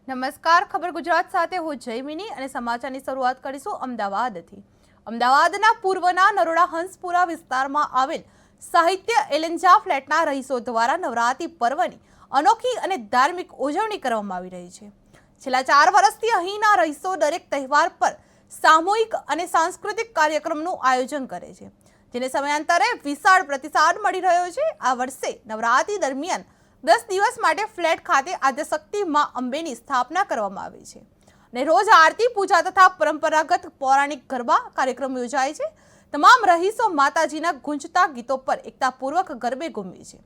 નમસ્કાર, ખબર ગુજરાત સાથે હું જયમિની અને સમાચારની શરૂઆત કરીશું અમદાવાદથી। અમદાવાદના પૂર્વના નરોડા હંસપુરા વિસ્તારમાં આવેલ સાહિત્ય એલેન્જા ફ્લેટના રહીશો દ્વારા નવરાત્રિ પર્વની અનોખી અને ધાર્મિક ઉજવણી કરવામાં આવી રહી છે। છેલ્લા 4 વર્ષથી અહીંના રહીશો દરેક તહેવાર પર સામૂહિક અને સાંસ્કૃતિક કાર્યક્રમનું આયોજન કરે છે, જેને સમયાંતરે વિશાળ પ્રતિસાદ મળી રહ્યો છે। આ વર્ષે નવરાત્રિ દરમિયાન 10 દિવસ માટે ફ્લેટ ખાતે આદ્યશક્તિ માં અંબેની સ્થાપના કરવામાં આવી છે અને રોજ આરતી, પૂજા તથા પરંપરાગત પૌરાણિક ગરબા કાર્યક્રમ યોજાય છે। તમામ રહીશો માતાજીના ગુંજતા ગીતો પર એકતાપૂર્વક ગરબે ઘૂમે છે।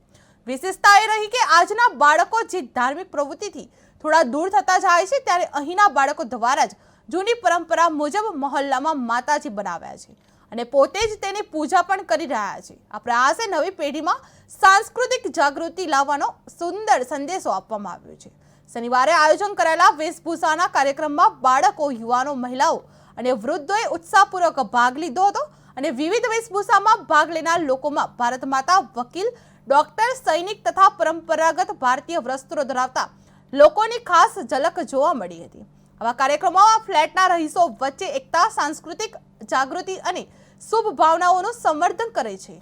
વિશેષતા એ રહી કે આજના બાળકો જે ધાર્મિક પ્રવૃત્તિથી થોડા દૂર થતા જાય છે, ત્યારે અહીંના બાળકો દ્વારા જ જૂની પરંપરા મુજબ મહોલ્લામાં માતાજી બનાવ્યા છે અને પોતે જ તેની પૂજા પણ કરી રહ્યા છે। આ પ્રયાસે નવી પેઢીમાં સાંસ્કૃતિક જાગૃતિ લાવવાનો સુંદર સંદેશો આપવામાં આવ્યો છે। શનિવારે આયોજન કરાયેલા વેશભૂષાના કાર્યક્રમમાં બાળકો, યુવાનો, મહિલાઓ અને વૃદ્ધોએ ઉત્સાહપૂર્વક ભાગ લીધો હતો અને વિવિધ વેશભૂષામાં ભાગ લેનાર લોકોમાં ભારત માતા, વકીલ, ડોક્ટર, સૈનિક તથા પરંપરાગત ભારતીય વસ્ત્રો ધરાવતા લોકોની ખાસ ઝલક જોવા મળી હતી। આવા કાર્યક્રમોમાં ફ્લેટના રહીશો વચ્ચે એકતા, સાંસ્કૃતિક જાગૃતિ અને શુભ ભાવનાઓનું સંવર્ધન કરે છે।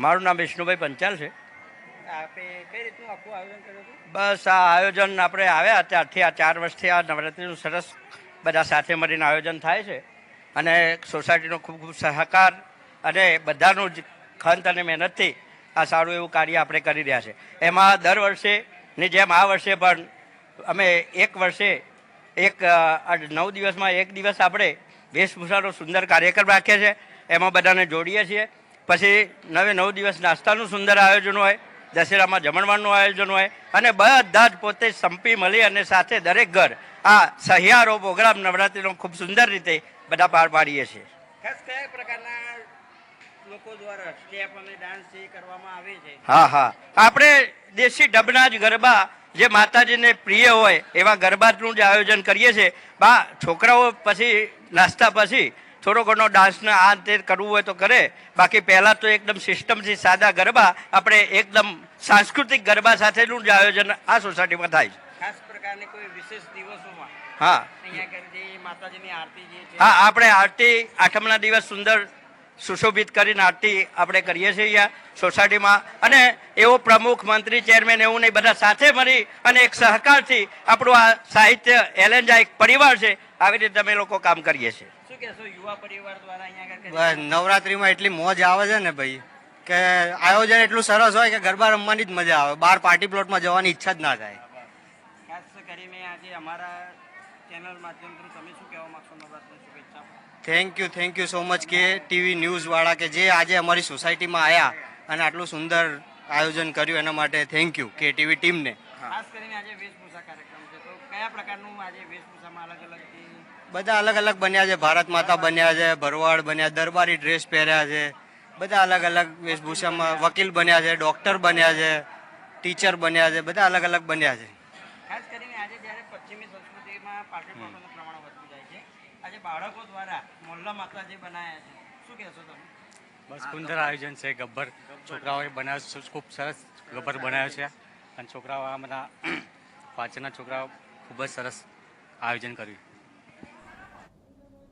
મારું નામ વિષ્ણુભાઈ પંચાલ છે. આપે કઈ રીતનું આખું આયોજન કર્યું હતું? બસ આ આયોજન આપણે આવ્યા ત્યારથી આ 4 વર્ષથી આ નવરાત્રિનું સરસ બધા સાથે મળીને આયોજન થાય છે અને સોસાયટીનો ખૂબ ખૂબ સહકાર અને બધાનું જ ખંત અને મહેનતથી આ સારું એવું કાર્ય આપણે કરી રહ્યા છે. એમાં દર વર્ષેની જેમ આ વર્ષે પણ અમે એક વર્ષે 9 દિવસમાં એક દિવસ આપણે વેશભૂષાનો સુંદર કાર્યક્રમ રાખીએ છીએ. એમાં બધાને જોડીએ છીએ. પછી 9 દિવસ નાસ્તાનું સુંદર આયોજન હોય, દશેરામાં જમણવારનું આયોજન હોય અને બધા જ પોતે સંપી મળી અને સાથે દરેક ઘર આ સહિયારો પ્રોગ્રામ નવરાત્રિનો ખૂબ સુંદર રીતે બધા પાર પાડીએ છીએ. ખાસ કયા પ્રકારના લોકો દ્વારા સ્ટેપ અને ડાન્સ જે કરવામાં આવે છે? હા, આપણે દેશી ઢબના જ ગરબા જે માતાજીને પ્રિય હોય એવા ગરબાનું જ આયોજન કરીએ છીએ. છોકરાઓ પછી નાસ્તા પછી થોડો ઘણો ડાન્સને આ તે કરવું હોય તો કરે, બાકી પહેલાં તો એકદમ સિસ્ટમથી સાદા ગરબા આપણે એકદમ સાંસ્કૃતિક ગરબા સાથેનું જ આયોજન આ સોસાયટીમાં થાય છે. ખાસ પ્રકારની કોઈ વિશેષ દિવસોમાં હા, અહીંયા જે માતાજીની આરતી જે છે, હા, આપણે આરતી આઠમના દિવસ સુંદર સુશોભિત કરીને આરતી આપણે કરીએ છીએ અહીંયા સોસાયટીમાં. અને એવો પ્રમુખ, મંત્રી, ચેરમેન એવું નહીં, બધા સાથે મળી અને એક સહકારથી આપણું આ સાહિત્ય એલેન્જા એક પરિવાર છે, આવી રીતે અમે લોકો કામ કરીએ છીએ. શું કહેશો યુવા પરિવાર દ્વારા અહીંયા બસ નવરાત્રીમાં એટલી મોજ આવે છે ને ભાઈ, કે આયોજન એટલું સરસ હોય કે ગરબા રમવાની જ મજા આવે, બહાર પાર્ટી પ્લોટમાં જવાની ઈચ્છા જ ના થાય. ખાસ કરીને આજે અમારા ચેનલ માધ્યમથી તમે શું કહેવા માંગશો? નવરાત્રિની શુભેચ્છા. થેન્ક યુ સો મચ કે ટીવી ન્યૂઝવાળા કે જે આજે અમારી સોસાયટીમાં આવ્યા અને આટલું સુંદર આયોજન કર્યું એના માટે થેન્ક યુ કે ટીવી ટીમને. ખાસ કરીને આજે વેશભૂષા કાર્યક્રમ છે, તો કયા પ્રકારનું આજે વેશભૂષામાં અલગ અલગ બધા અલગ અલગ બન્યા છે, ભારત માતા બન્યા છે, ભરવાડ બન્યા, દરબારી ડ્રેસ પહેર્યા છે, બધા અલગ અલગ વેશભૂષામાં વકીલ બન્યા છે, ડૉક્ટર બન્યા છે, ટીચર બન્યા છે, બધા અલગ અલગ બન્યા છે. ખાસ કરીને આજે જ્યારે પશ્ચિમી સંસ્કૃતિમાં પાર્ટી પ્લોટોનું પ્રમાણ વધતું જાય છે, આજે બાળકો દ્વારા મોહલ્લા માતા જે બનાવ્યા છે, શું કહેશો તમે? બસ સુંદર આયોજન છે. ગબ્બર છોકરાઓએ બનાવ્યો છે, ખૂબ સરસ ગબ્બર બનાવ્યો છે અને છોકરાઓ આ બધા પાછળના છોકરાઓ ખૂબ જ સરસ આયોજન કર્યું.